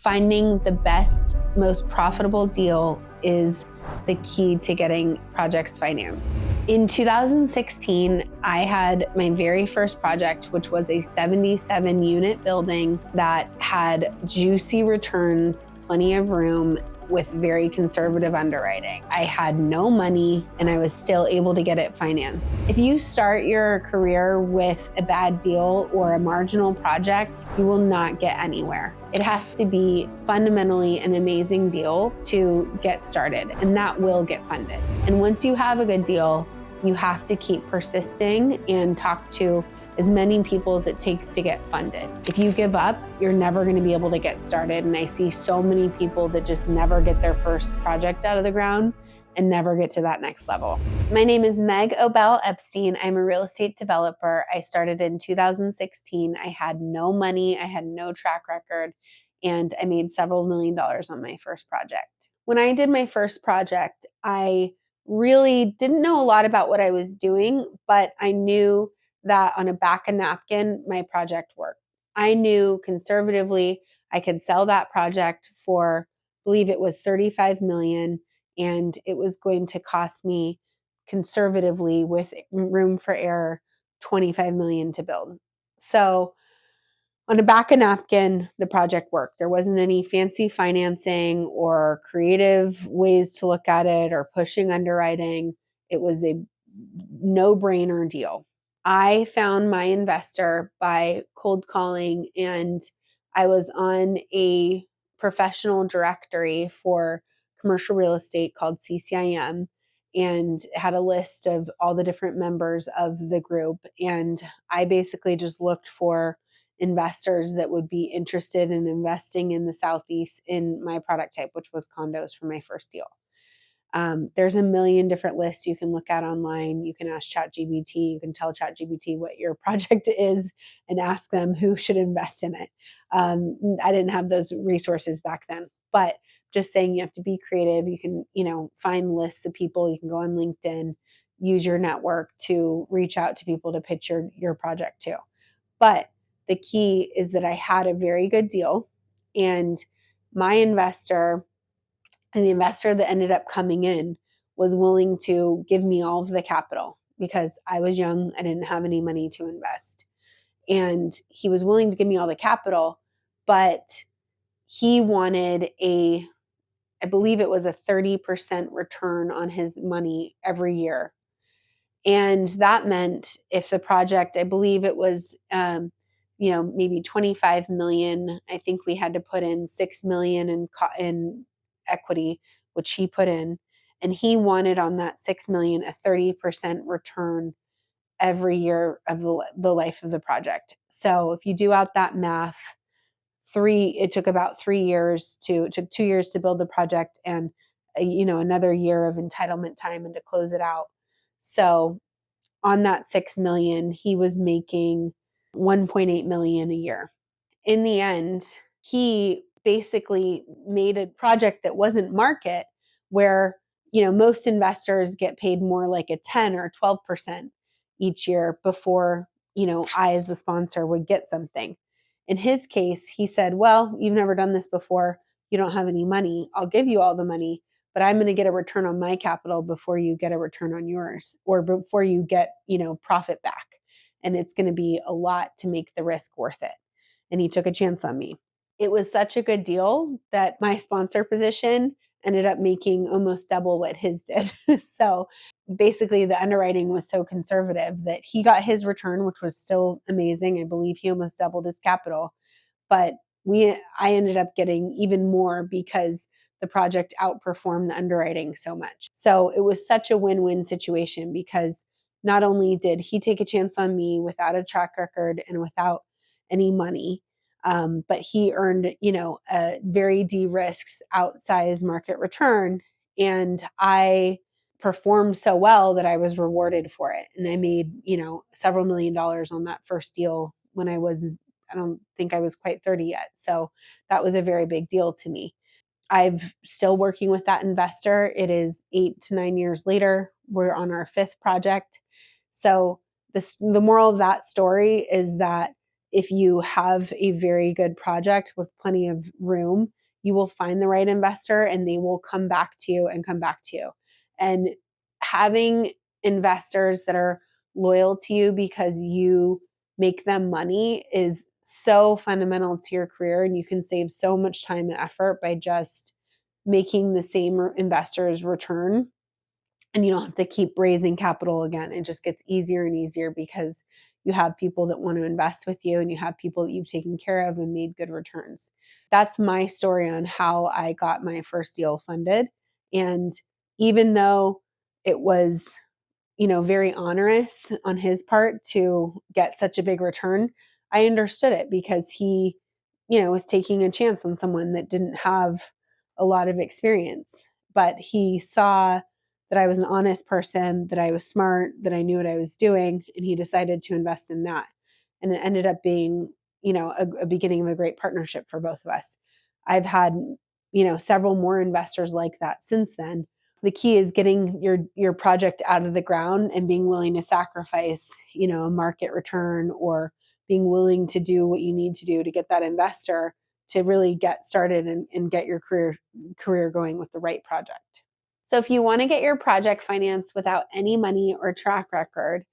Finding the best, most profitable deal is the key to getting projects financed. In 2016, I had my very first project, which was a 77 unit building that had juicy returns, plenty of room, with very conservative underwriting. I had no money and I was still able to get it financed. If you start your career with a bad deal or a marginal project, you will not get anywhere. It has to be fundamentally an amazing deal to get started, and that will get funded. And once you have a good deal, you have to keep persisting and talk to as many people as it takes to get funded. If you give up, you're never going to be able to get started. And I see so many people that just never get their first project out of the ground and never get to that next level. My name is Meg Obel Epstein. I'm a real estate developer. I started in 2016. I had no money, I had no track record, and I made several $1 million on my first project. When I did my first project, I really didn't know a lot about what I was doing, but I knew that on a back of napkin, my project worked. I knew conservatively I could sell that project for, I believe it was $35 million, and it was going to cost me conservatively, with room for error, $25 million to build. So on a back of napkin, the project worked. There wasn't any fancy financing or creative ways to look at it or pushing underwriting. It was a no-brainer deal. I found my investor by cold calling, and I was on a professional directory for commercial real estate called CCIM, and had a list of all the different members of the group. And I basically just looked for investors that would be interested in investing in the Southeast in my product type, which was condos, for my first deal. There's a million different lists you can look at online. You can ask ChatGPT. You can tell ChatGPT what your project is and ask them who should invest in it. I didn't have those resources back then, but just saying, you have to be creative. You can, find lists of people. You can go on LinkedIn, use your network to reach out to people to pitch your project to. But the key is that I had a very good deal, and my investor, and the investor that ended up coming in, was willing to give me all of the capital because I was young. I didn't have any money to invest. And he was willing to give me all the capital, but he wanted I believe it was a 30% return on his money every year. And that meant if the project, I believe it was, maybe 25 million, I think we had to put in 6 million in equity, which he put in. And he wanted on that 6 million a 30% return every year of the life of the project. So if you do out that math, it took about 3 years it took 2 years to build the project, and another year of entitlement time and to close it out. So on that 6 million, he was making 1.8 million a year. In the end, he basically made a project that wasn't market, where most investors get paid more like a 10 or 12% each year before I, as the sponsor, would get something. In his case, he said, well, you've never done this before, you don't have any money, I'll give you all the money, but I'm going to get a return on my capital before you get a return on yours, or before you get profit back, and it's going to be a lot to make the risk worth it. And he took a chance on me. It was such a good deal that my sponsor position ended up making almost double what his did. So basically, the underwriting was so conservative that he got his return, which was still amazing. I believe he almost doubled his capital, but I ended up getting even more because the project outperformed the underwriting so much. So it was such a win-win situation, because not only did he take a chance on me without a track record and without any money, but he earned, a very de-risked outsized market return. And I performed so well that I was rewarded for it. And I made, several $1 million on that first deal when I don't think I was quite 30 yet. So that was a very big deal to me. I'm still working with that investor. It is 8 to 9 years later. We're on our 5th project. So the moral of that story is that if you have a very good project with plenty of room, you will find the right investor and they will come back to you and come back to you. And having investors that are loyal to you because you make them money is so fundamental to your career, and you can save so much time and effort by just making the same investors return, and you don't have to keep raising capital again. It just gets easier and easier because you have people that want to invest with you and you have people that you've taken care of and made good returns. That's my story on how I got my first deal funded. And even though it was, very onerous on his part to get such a big return, I understood it because he, was taking a chance on someone that didn't have a lot of experience. But he saw that I was an honest person, that I was smart, that I knew what I was doing, and he decided to invest in that. And it ended up being, a beginning of a great partnership for both of us. I've had, several more investors like that since then. The key is getting your project out of the ground and being willing to sacrifice, a market return, or being willing to do what you need to do to get that investor to really get started and get your career going with the right project. So if you want to get your project financed without any money or track record,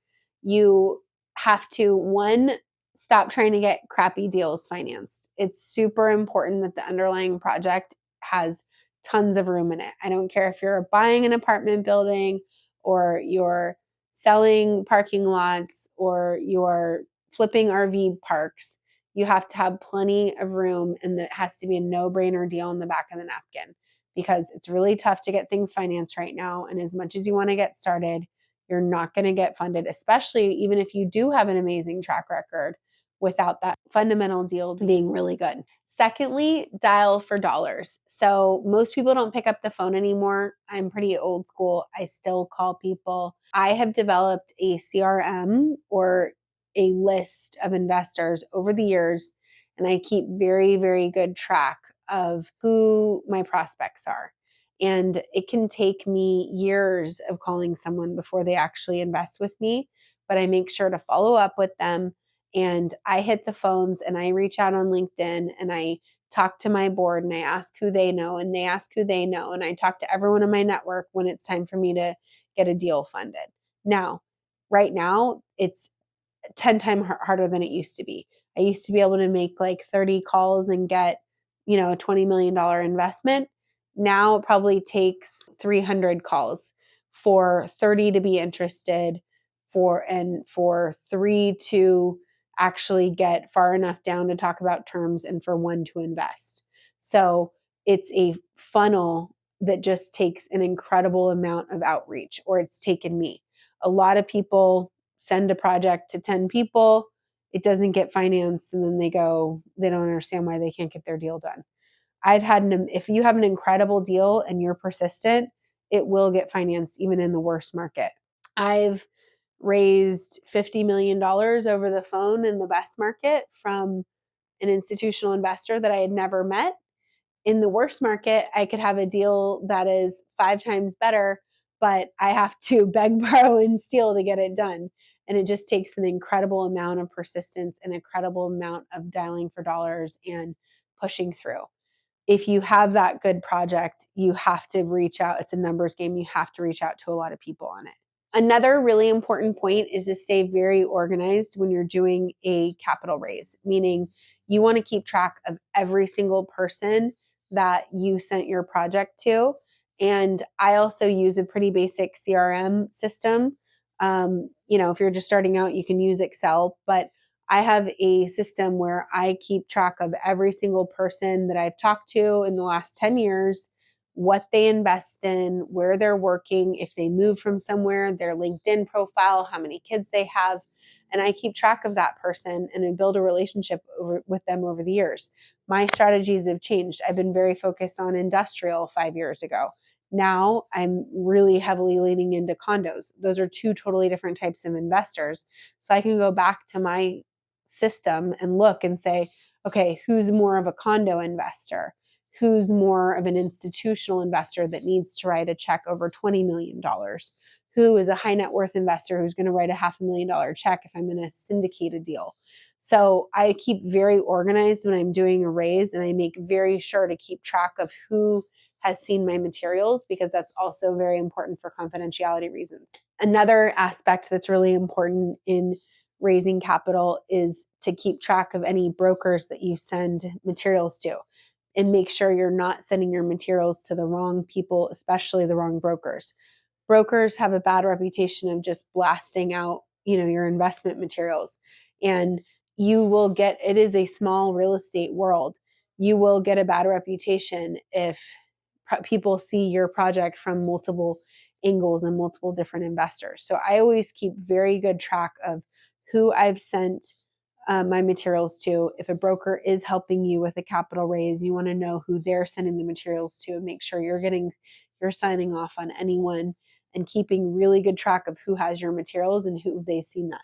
you have to, one, stop trying to get crappy deals financed. It's super important that the underlying project has tons of room in it. I don't care if you're buying an apartment building or you're selling parking lots or you're flipping RV parks. You have to have plenty of room, and it has to be a no-brainer deal in the back of the napkin, because it's really tough to get things financed right now. And as much as you want to get started, you're not going to get funded, especially even if you do have an amazing track record, without that fundamental deal being really good. Secondly, dial for dollars. So most people don't pick up the phone anymore. I'm pretty old school. I still call people. I have developed a CRM, or a list of investors over the years, and I keep very, very good track of who my prospects are. And it can take me years of calling someone before they actually invest with me, but I make sure to follow up with them. And I hit the phones and I reach out on LinkedIn and I talk to my board and I ask who they know and they ask who they know. And I talk to everyone in my network when it's time for me to get a deal funded. Now, right now, it's 10 times harder than it used to be. I used to be able to make like 30 calls and get, a $20 million investment. Now it probably takes 300 calls for 30 to be interested, for 3 to actually get far enough down to talk about terms, and for 1 to invest. So it's a funnel that just takes an incredible amount of outreach, or it's taken me. A lot of people send a project to 10 people, it doesn't get financed, and then they don't understand why they can't get their deal done. If you have an incredible deal and you're persistent, it will get financed even in the worst market. I've raised $50 million over the phone in the best market from an institutional investor that I had never met. In the worst market, I could have a deal that is 5 times better, but I have to beg, borrow, and steal to get it done. And it just takes an incredible amount of persistence, an incredible amount of dialing for dollars and pushing through. If you have that good project, you have to reach out. It's a numbers game. You have to reach out to a lot of people on it. Another really important point is to stay very organized when you're doing a capital raise, meaning you want to keep track of every single person that you sent your project to. And I also use a pretty basic CRM system. If you're just starting out, you can use Excel, but I have a system where I keep track of every single person that I've talked to in the last 10 years, what they invest in, where they're working, if they move from somewhere, their LinkedIn profile, how many kids they have. And I keep track of that person and I build a relationship with them over the years. My strategies have changed. I've been very focused on industrial 5 years ago. Now I'm really heavily leaning into condos. Those are 2 totally different types of investors. So I can go back to my system and look and say, okay, who's more of a condo investor? Who's more of an institutional investor that needs to write a check over $20 million? Who is a high net worth investor who's going to write a $500,000 check if I'm going to syndicate a deal? So I keep very organized when I'm doing a raise, and I make very sure to keep track of who has seen my materials, because that's also very important for confidentiality reasons. Another aspect that's really important in raising capital is to keep track of any brokers that you send materials to, and make sure you're not sending your materials to the wrong people, especially the wrong brokers. Brokers have a bad reputation of just blasting out, your investment materials. And you will get, it is a small real estate world. You will get a bad reputation if people see your project from multiple angles and multiple different investors. So I always keep very good track of who I've sent my materials to. If a broker is helping you with a capital raise, you want to know who they're sending the materials to, and make sure you're signing off on anyone, and keeping really good track of who has your materials and who they've seen that.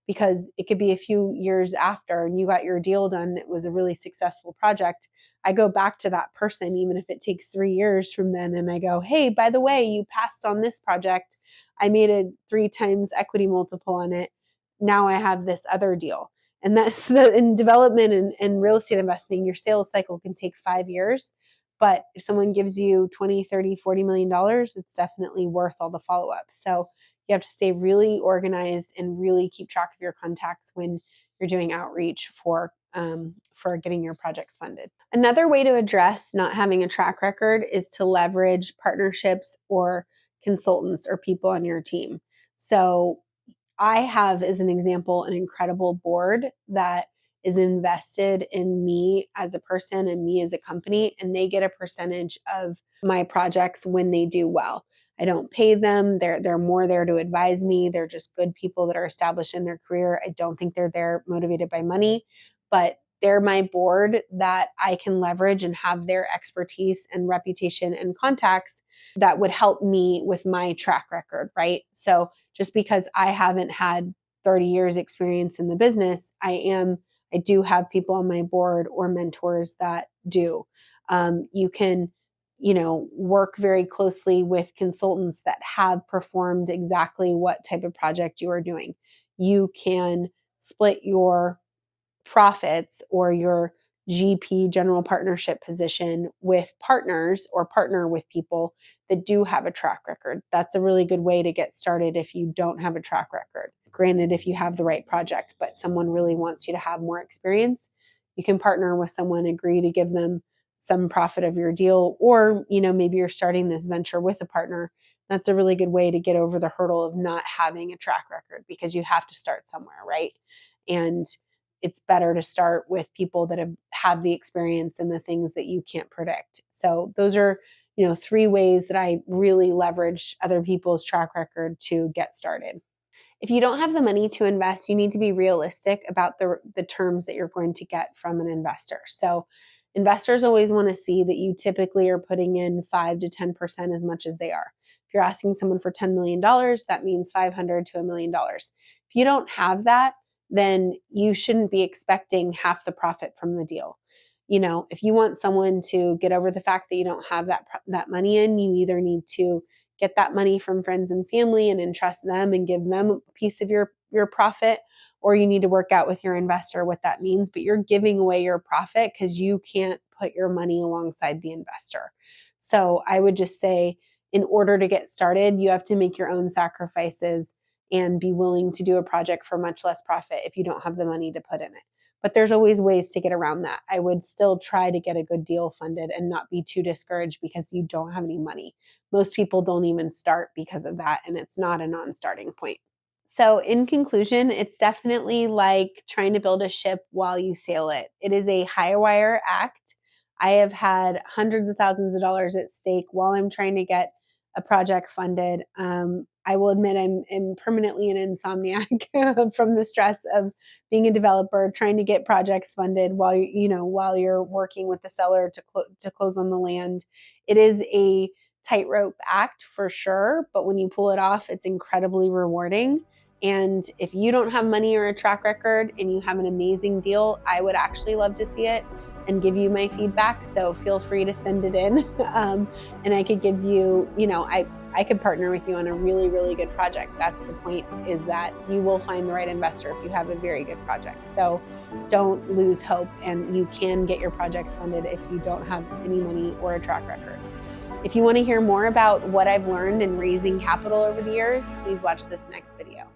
Because it could be a few years after and you got your deal done, it was a really successful project. I go back to that person, even if it takes 3 years from then, and I go, hey, by the way, you passed on this project. I made a 3 times equity multiple on it. Now I have this other deal. And that's in development and real estate investing, your sales cycle can take 5 years. But if someone gives you 20, 30, $40 million, it's definitely worth all the follow up. So you have to stay really organized and really keep track of your contacts when you're doing outreach for getting your projects funded. Another way to address not having a track record is to leverage partnerships or consultants or people on your team. So I have, as an example, an incredible board that is invested in me as a person and me as a company, and they get a percentage of my projects when they do well. I don't pay them. They're more there to advise me. They're just good people that are established in their career. I don't think they're there motivated by money, but they're my board that I can leverage and have their expertise and reputation and contacts that would help me with my track record, right? So just because I haven't had 30 years experience in the business, I do have people on my board or mentors that do. You can, work very closely with consultants that have performed exactly what type of project you are doing. You can split your profits or your GP, general partnership position, with partners or partner with people that do have a track record. That's a really good way to get started if you don't have a track record. Granted, if you have the right project, but someone really wants you to have more experience, you can partner with someone, agree to give them some profit of your deal, or maybe you're starting this venture with a partner. That's a really good way to get over the hurdle of not having a track record, because you have to start somewhere, right? And it's better to start with people that have the experience and the things that you can't predict. So those are, 3 ways that I really leverage other people's track record to get started. If you don't have the money to invest, you need to be realistic about the terms that you're going to get from an investor. So investors always want to see that you typically are putting in 5 to 10% as much as they are. If you're asking someone for $10 million, that means $500 to $1 million. If you don't have that, then you shouldn't be expecting half the profit from the deal. If you want someone to get over the fact that you don't have that money in, you either need to get that money from friends and family and entrust them and give them a piece of your profit, or you need to work out with your investor what that means. But you're giving away your profit because you can't put your money alongside the investor. So I would just say, in order to get started, you have to make your own sacrifices and be willing to do a project for much less profit if you don't have the money to put in it. But there's always ways to get around that. I would still try to get a good deal funded and not be too discouraged because you don't have any money. Most people don't even start because of that, and it's not a non-starting point. So in conclusion, it's definitely like trying to build a ship while you sail it. It is a high wire act. I have had hundreds of thousands of dollars at stake while I'm trying to get a project funded. I will admit I'm permanently an insomniac from the stress of being a developer, trying to get projects funded while you're working with the seller to close on the land. It is a tightrope act for sure, but when you pull it off, it's incredibly rewarding. And if you don't have money or a track record and you have an amazing deal, I would actually love to see it. and give you my feedback. So feel free to send it in. And I could give you, I could partner with you on a really, really good project. That's the point, is that you will find the right investor if you have a very good project. So don't lose hope, and you can get your projects funded if you don't have any money or a track record. If you want to hear more about what I've learned in raising capital over the years, please watch this next video.